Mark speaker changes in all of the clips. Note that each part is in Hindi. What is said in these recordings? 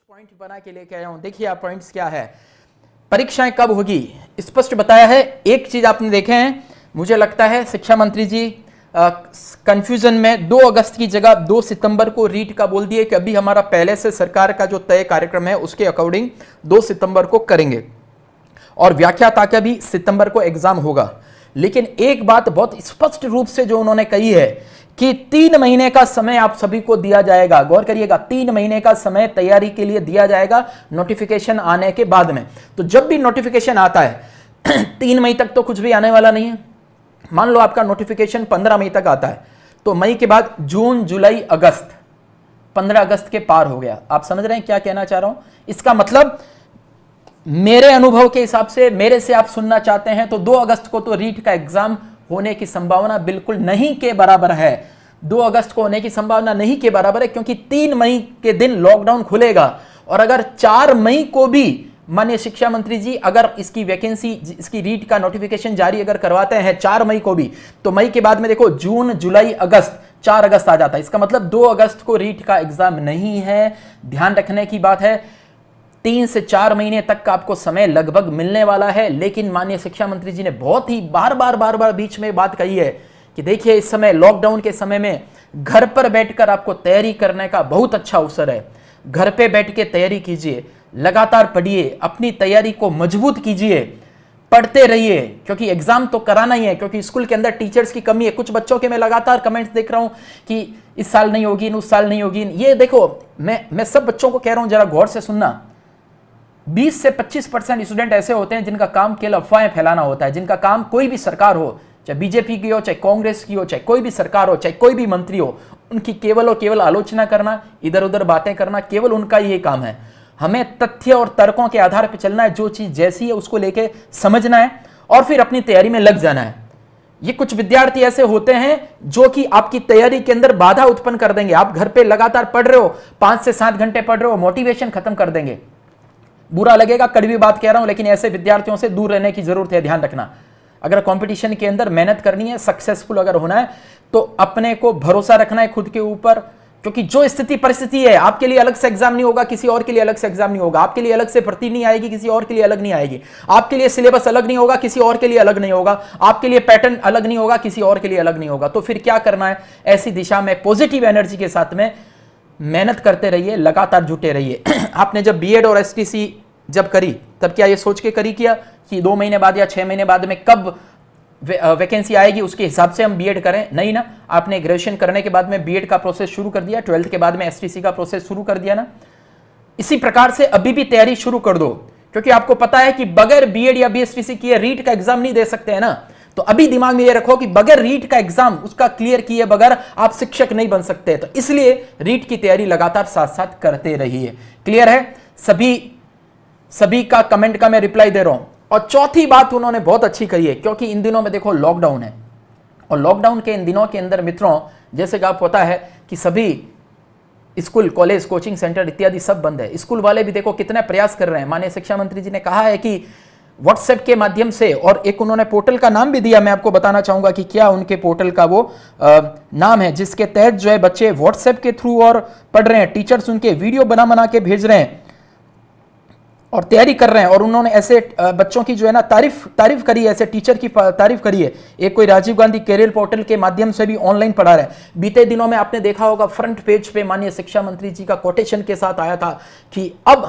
Speaker 1: पॉइंट बना के लेके आया हूं। देखिए आप पॉइंट्स क्या है, परीक्षाएं कब होगी स्पष्ट बताया है। एक चीज आपने देखे हैं, मुझे लगता है शिक्षा मंत्री जी कंफ्यूजन में 2 अगस्त की जगह 2 सितंबर को रीट का बोल दिए कि अभी हमारा पहले से सरकार का जो तय कार्यक्रम है उसके अकॉर्डिंग 2 सितंबर को करेंगे और व्याख्याता का भी सितंबर को एग्जाम होगा। लेकिन एक बात बहुत स्पष्ट रूप से जो उन्होंने कही है कि 3 महीने का समय आप सभी को दिया जाएगा। गौर करिएगा, 3 महीने का समय तैयारी के लिए दिया जाएगा नोटिफिकेशन आने के बाद में। तो जब भी नोटिफिकेशन आता है 3 मई तक तो कुछ भी आने वाला नहीं है। मान लो आपका नोटिफिकेशन 15 मई तक आता है, तो मई के बाद जून, जुलाई, अगस्त, 15 अगस्त के पार हो गया। आप समझ रहे हैं क्या कहना चाह रहा हूं? इसका मतलब मेरे अनुभव के हिसाब से, मेरे से आप सुनना चाहते हैं तो 2 अगस्त को तो रीट का एग्जाम होने की संभावना बिल्कुल नहीं के बराबर है। 2 अगस्त को होने की संभावना नहीं के बराबर है, क्योंकि 3 मई के दिन लॉकडाउन खुलेगा। और अगर 4 मई को भी माननीय शिक्षा मंत्री जी अगर इसकी वैकेंसी, इसकी रीट का नोटिफिकेशन जारी अगर करवाते हैं 4 मई को भी, तो मई के बाद में देखो जून, जुलाई, अगस्त, 4 अगस्त आ जाता है। इसका मतलब 2 अगस्त को रीट का एग्जाम नहीं है। ध्यान रखने की बात है, 3 से 4 महीने तक का आपको समय लगभग मिलने वाला है। लेकिन माननीय शिक्षा मंत्री जी ने बहुत ही बार बार बीच में बात कही है कि देखिए इस समय लॉकडाउन के समय में घर पर बैठकर आपको तैयारी करने का बहुत अच्छा अवसर है। घर पे बैठ के तैयारी कीजिए, लगातार पढ़िए, अपनी तैयारी को मजबूत कीजिए, पढ़ते रहिए, क्योंकि एग्जाम तो कराना ही है। क्योंकि स्कूल के अंदर टीचर्स की कमी है। कुछ बच्चों के मैं लगातार कमेंट्स देख रहा हूं कि इस साल नहीं होगी, उस साल नहीं होगी। ये देखो, मैं सब बच्चों को कह रहा हूं जरा गौर से सुनना। 20 से 25% स्टूडेंट ऐसे होते हैं जिनका काम केवल अफवाहें फैलाना होता है, जिनका काम कोई भी सरकार हो, चाहे बीजेपी की हो, चाहे कांग्रेस की हो, चाहे कोई भी सरकार हो, चाहे कोई भी मंत्री हो, उनकी केवल और केवल आलोचना करना, इधर उधर बातें करना, केवल उनका ये काम है। हमें तथ्य और तर्कों के आधार पर चलना है, जो चीज जैसी है उसको लेके समझना है और फिर अपनी तैयारी में लग जाना है। ये कुछ विद्यार्थी ऐसे होते हैं जो कि आपकी तैयारी के अंदर बाधा उत्पन्न कर देंगे। आप घर पे लगातार पढ़ रहे हो, 5 से 7 घंटे पढ़ रहे हो, मोटिवेशन खत्म कर देंगे। बुरा लगेगा, कड़वी बात कह रहा हूं, लेकिन ऐसे विद्यार्थियों से दूर रहने की जरूरत है। ध्यान रखना, अगर कंपटीशन के अंदर मेहनत करनी है, सक्सेसफुल अगर होना है, तो अपने को भरोसा रखना है खुद के ऊपर। क्योंकि जो स्थिति परिस्थिति है, आपके लिए अलग से एग्जाम नहीं होगा, किसी और के लिए अलग से एग्जाम नहीं होगा, आपके लिए अलग से भर्ती नहीं आएगी, किसी और के लिए अलग नहीं आएगी, आपके लिए सिलेबस अलग नहीं होगा, किसी और के लिए अलग नहीं होगा, आपके लिए पैटर्न अलग नहीं होगा, किसी और के लिए अलग नहीं होगा। तो फिर क्या करना है, ऐसी दिशा में पॉजिटिव एनर्जी के साथ में मेहनत करते रहिए, लगातार जुटे रहिए। आपने जब बीएड और एसटीसी जब करी, तब क्या ये सोच के करी किया कि 2 महीने बाद या 6 महीने बाद में कब वैकेंसी आएगी उसके हिसाब से हम बीएड करें? नहीं ना। आपने ग्रेजुएशन करने के बाद में बीएड का प्रोसेस शुरू कर दिया, 12th के बाद में एसटीसी का प्रोसेस शुरू कर दिया ना। इसी प्रकार से अभी भी तैयारी शुरू कर दो, क्योंकि आपको पता है कि बगैर बीएड या बीएसटीसी किए रीट का एग्जाम नहीं दे सकते हैं ना। तो अभी दिमाग में ये रखो कि बगैर रीट का एग्जाम उसका क्लियर किए बगैर आप शिक्षक नहीं बन सकते। तो इसलिए रीट की तैयारी लगातार साथ साथ करते रहिए। क्लियर है? सभी का कमेंट का मैं रिप्लाई दे रहा हूं। और चौथी बात उन्होंने बहुत अच्छी कही है, क्योंकि इन दिनों में देखो लॉकडाउन है, और लॉकडाउन के इन दिनों के अंदर मित्रों, जैसे कि आपको पता है कि सभी स्कूल, कॉलेज, कोचिंग सेंटर इत्यादि सब बंद है। स्कूल वाले भी देखो कितना प्रयास कर रहे हैं। माननीय शिक्षा मंत्री जी ने कहा है कि व्हाट्सएप के माध्यम से, और एक उन्होंने पोर्टल का नाम भी दिया, मैं आपको बताना चाहूंगा कि क्या उनके पोर्टल का वो नाम है, जिसके तहत जो है बच्चे व्हाट्सएप के थ्रू और पढ़ रहे हैं, टीचर्स उनके वीडियो बना के भेज रहे हैं और तैयारी कर रहे हैं। और उन्होंने ऐसे बच्चों की जो है ना तारीफ करी है, ऐसे टीचर की तारीफ करी है। एक कोई राजीव गांधी कैरियर पोर्टल के माध्यम से भी ऑनलाइन पढ़ा रहे हैं। बीते दिनों में आपने देखा होगा फ्रंट पेज पे माननीय शिक्षा मंत्री जी का कोटेशन के साथ आया था कि अब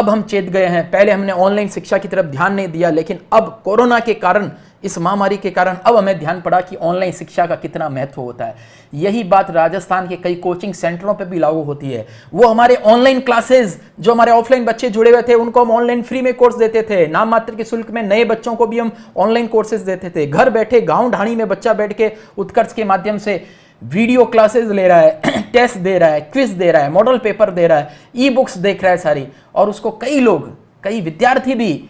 Speaker 1: हम चेत गए हैं। पहले हमने ऑनलाइन शिक्षा की तरफ ध्यान नहीं दिया, लेकिन अब कोरोना के कारण, इस महामारी के कारण अब हमें ध्यान पड़ा कि ऑनलाइन शिक्षा का कितना महत्व होता है। यही बात राजस्थान के कई कोचिंग सेंटरों पे भी लागू होती है। वो हमारे ऑनलाइन क्लासेस, जो हमारे ऑफलाइन बच्चे जुड़े हुए थे, उनको हम ऑनलाइन फ्री में कोर्स देते थे। नाम मात्र के शुल्क में नए बच्चों को भी हम ऑनलाइन कोर्सेज देते थे। घर बैठे गांव ढाणी में बच्चा बैठ के उत्कर्ष के माध्यम से वीडियो क्लासेस ले रहा है, टेस्ट दे रहा है, क्विज दे रहा है, मॉडल पेपर दे रहा है, ई बुक्स देख रहा है सारी। और उसको कई लोग, कई विद्यार्थी भी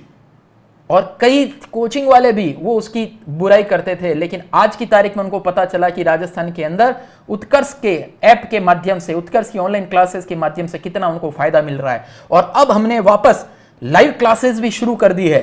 Speaker 1: और कई कोचिंग वाले भी वो उसकी बुराई करते थे। लेकिन आज की तारीख में उनको पता चला कि राजस्थान के अंदर उत्कर्ष के ऐप के माध्यम से, उत्कर्ष की ऑनलाइन क्लासेस के माध्यम से कितना उनको फायदा मिल रहा है। और अब हमने वापस लाइव क्लासेस भी शुरू कर दी है।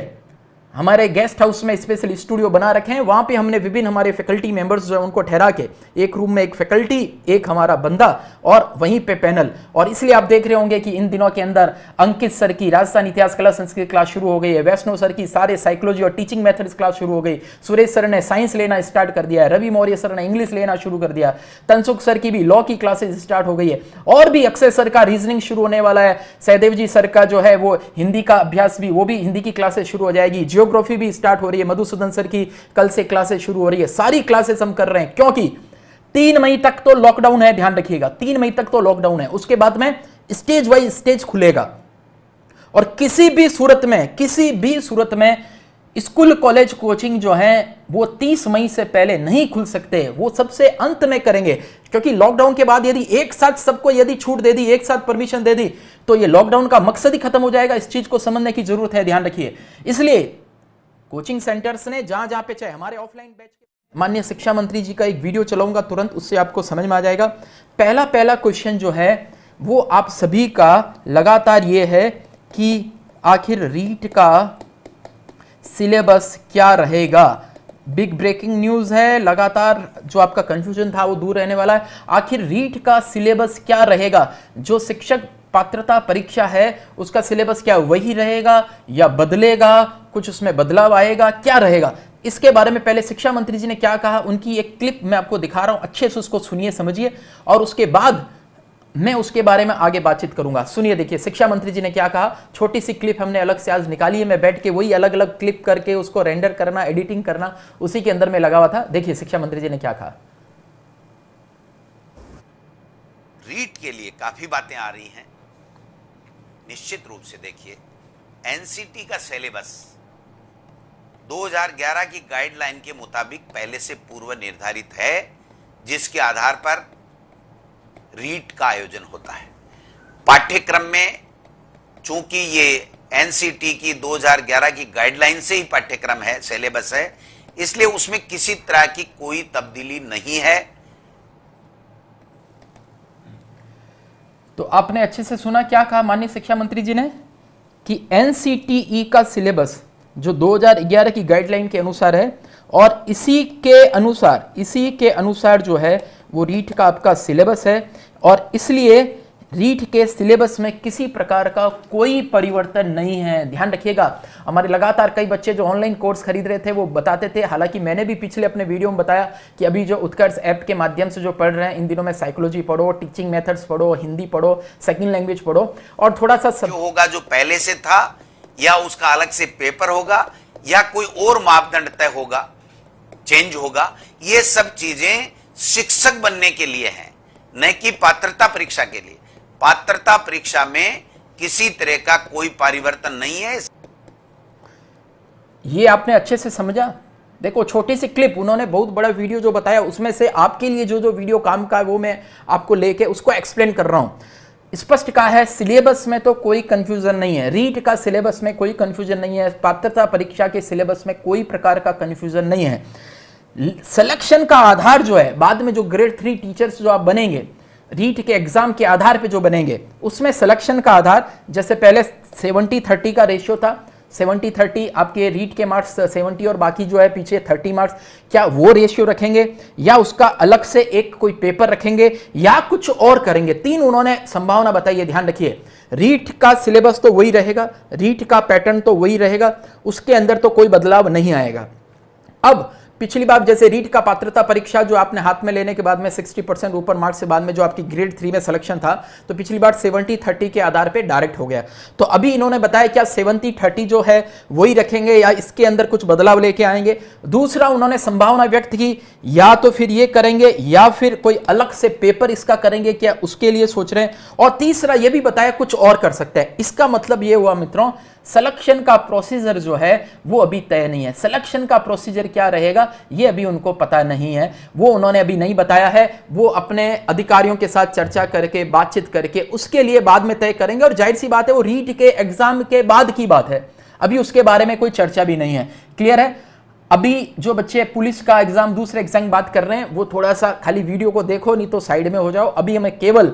Speaker 1: हमारे गेस्ट हाउस में स्पेशल स्टूडियो बना रखे हैं, वहां पे हमने विभिन्न हमारे फैकल्टी मेंबर्स जो है उनको ठहरा के एक रूम में एक फैकल्टी, एक हमारा बंदा और वहीं पे पैनल। और इसलिए आप देख रहे होंगे कि इन दिनों के अंदर अंकित सर की राजस्थान इतिहास कला संस्कृत क्लास शुरू हो गई है, वैष्णव सर की सारे साइकोलॉजी और टीचिंग मेथड्स क्लास शुरू हो गई, सुरेश सर ने साइंस लेना स्टार्ट कर दिया है, रवि मौर्य सर ने इंग्लिश लेना शुरू कर दिया, तनसुख सर की भी लॉ की क्लासेस स्टार्ट हो गई है, और भी अक्षय सर का रीजनिंग शुरू होने वाला है, सहदेव जी सर का जो है वो हिंदी का अभ्यास भी, वो भी हिंदी की क्लासेस शुरू हो जाएगी, जियोग्राफी भी स्टार्ट हो रही है, मधुसूदन सर की कल से क्लासेस शुरू हो रही है। सारी क्लासेस हम कर रहे हैं क्योंकि 3 मई तक तो लॉकडाउन है, ध्यान रखिएगा 3 मई तक तो लॉकडाउन है, उसके बाद में स्टेज वाइज स्टेज खुलेगा और किसी भी सूरत में स्कूल कॉलेज कोचिंग जो है वो 30 मई से पहले नहीं खुल सकते, वो सबसे अंत में करेंगे क्योंकि लॉकडाउन के बाद यदि एक साथ सबको यदि छूट दे दी, एक साथ परमिशन दे दी तो ये लॉकडाउन का मकसद ही खत्म हो जाएगा। इस चीज को समझने की जरूरत है, ध्यान रखिए। इसलिए कोचिंग सेंटर्स ने जहां जहां पे चाहे हमारे ऑफलाइन बैच, माननीय शिक्षा मंत्री जी का एक वीडियो चलाऊंगा तुरंत, उससे आपको समझ में आ जाएगा। पहला क्वेश्चन जो है वो आप सभी का लगातार ये है कि आखिर रीट का सिलेबस क्या रहेगा। बिग ब्रेकिंग न्यूज है, लगातार जो आपका कंफ्यूजन था वो दूर रहने वाला है। आखिर रीट का सिलेबस क्या रहेगा, जो शिक्षक पात्रता परीक्षा है उसका सिलेबस क्या वही रहेगा या बदलेगा, कुछ उसमें बदलाव आएगा, क्या रहेगा, इसके बारे में पहले शिक्षा मंत्री जी ने क्या कहा, उनकी एक क्लिप मैं आपको दिखा रहा हूं, अच्छे से उसको सुनिए समझिए और उसके बाद मैं उसके बारे में आगे बातचीत करूंगा। सुनिए, देखिए शिक्षा मंत्री जी ने क्या कहा। छोटी सी क्लिप हमने अलग से आज निकाली है, मैं बैठ के वही अलग अलग क्लिप करके उसको रेंडर करना, एडिटिंग करना, उसी के अंदर में लगा हुआ था। देखिए शिक्षा मंत्री जी ने क्या कहा।
Speaker 2: रीट के लिए काफी बातें आ रही हैं, निश्चित रूप से देखिए एनसीटी का सिलेबस 2011 की गाइडलाइन के मुताबिक पहले से पूर्व निर्धारित है, जिसके आधार पर रीट का आयोजन होता है। पाठ्यक्रम में चूंकि ये एनसीटी की 2011 की गाइडलाइन से ही पाठ्यक्रम है, सिलेबस है, इसलिए उसमें किसी तरह की कोई तब्दीली नहीं है।
Speaker 1: तो आपने अच्छे से सुना क्या कहा माननीय शिक्षा मंत्री जी ने कि एनसीटीई का सिलेबस जो 2011 की गाइडलाइन के अनुसार है और इसी के अनुसार जो है वो रीट का आपका सिलेबस है और इसलिए रीट के सिलेबस में किसी प्रकार का कोई परिवर्तन नहीं है। ध्यान रखिएगा, हमारे लगातार कई बच्चे जो ऑनलाइन कोर्स खरीद रहे थे वो बताते थे, हालांकि मैंने भी पिछले अपने वीडियो में बताया कि अभी जो उत्कर्ष ऐप के माध्यम से जो पढ़ रहे हैं इन दिनों में साइकोलॉजी पढ़ो, टीचिंग मेथड्स पढ़ो, हिंदी पढ़ो, सेकंड लैंग्वेज पढ़ो और थोड़ा सा
Speaker 2: जो होगा जो पहले से था या उसका अलग से पेपर होगा या कोई और मापदंड तय होगा, चेंज होगा, ये सब चीजें शिक्षक बनने के लिए हैं, न कि पात्रता परीक्षा के लिए। पात्रता परीक्षा में किसी तरह का कोई परिवर्तन नहीं है।
Speaker 1: ये आपने अच्छे से समझा। देखो छोटी सी क्लिप, उन्होंने बहुत बड़ा वीडियो जो बताया उसमें से आपके लिए जो जो वीडियो काम का है वो मैं आपको लेके उसको एक्सप्लेन कर रहा हूं। स्पष्ट कहा है सिलेबस में तो कोई कंफ्यूजन नहीं है, रीट का सिलेबस में कोई कंफ्यूजन नहीं है, पात्रता परीक्षा के सिलेबस में कोई प्रकार का कंफ्यूजन नहीं है। सिलेक्शन का आधार जो है बाद में जो ग्रेड 3 टीचर्स जो आप बनेंगे रीट के एग्जाम के आधार पे जो बनेंगे उसमें सिलेक्शन का आधार जैसे पहले 70-30 का रेशियो था, 70-30 आपके रीट के मार्क्स 70 और बाकी जो है पीछे 30 मार्क्स, क्या वो रेशियो रखेंगे या उसका अलग से एक कोई पेपर रखेंगे या कुछ और करेंगे? 3 उन्होंने संभावना बताई है। ध्यान रखिए, रीट का सिलेबस तो वही रहेगा, रीट का पैटर्न तो वही रहेगा, उसके अंदर तो कोई बदलाव नहीं आएगा। अब पिछली बार जैसे रीट का पात्रता परीक्षा जो आपने हाथ में लेने के बाद में 60% ऊपर मार्क्स से बाद में जो आपकी ग्रेड 3 में सिलेक्शन था तो पिछली बार 70-30 के आधार पे डायरेक्ट हो गया। तो अभी इन्होंने बताया क्या 70-30 जो है वही रखेंगे या इसके अंदर कुछ बदलाव लेके आएंगे? दूसरा उन्होंने संभावना व्यक्त की या तो फिर ये करेंगे या फिर कोई अलग से पेपर इसका करेंगे, क्या उसके लिए सोच रहे हैं? और तीसरा ये भी बताया कुछ और कर सकते हैं। इसका मतलब ये हुआ मित्रों सिलेक्शन का प्रोसीजर जो है वो अभी तय नहीं है। सिलेक्शन का प्रोसीजर क्या रहेगा ये अभी उनको पता नहीं है, वो उन्होंने अभी नहीं बताया है, वो अपने अधिकारियों के साथ चर्चा करके बातचीत करके उसके लिए बाद में तय करेंगे। और जाहिर सी बात है वो रीट के एग्जाम के बाद की बात है, अभी उसके बारे में कोई चर्चा भी नहीं है। क्लियर है? अभी जो बच्चे पुलिस का एग्जाम दूसरे एग्जाम बात कर रहे हैं वो थोड़ा सा खाली वीडियो को देखो, नहीं तो साइड में हो जाओ। अभी हमें केवल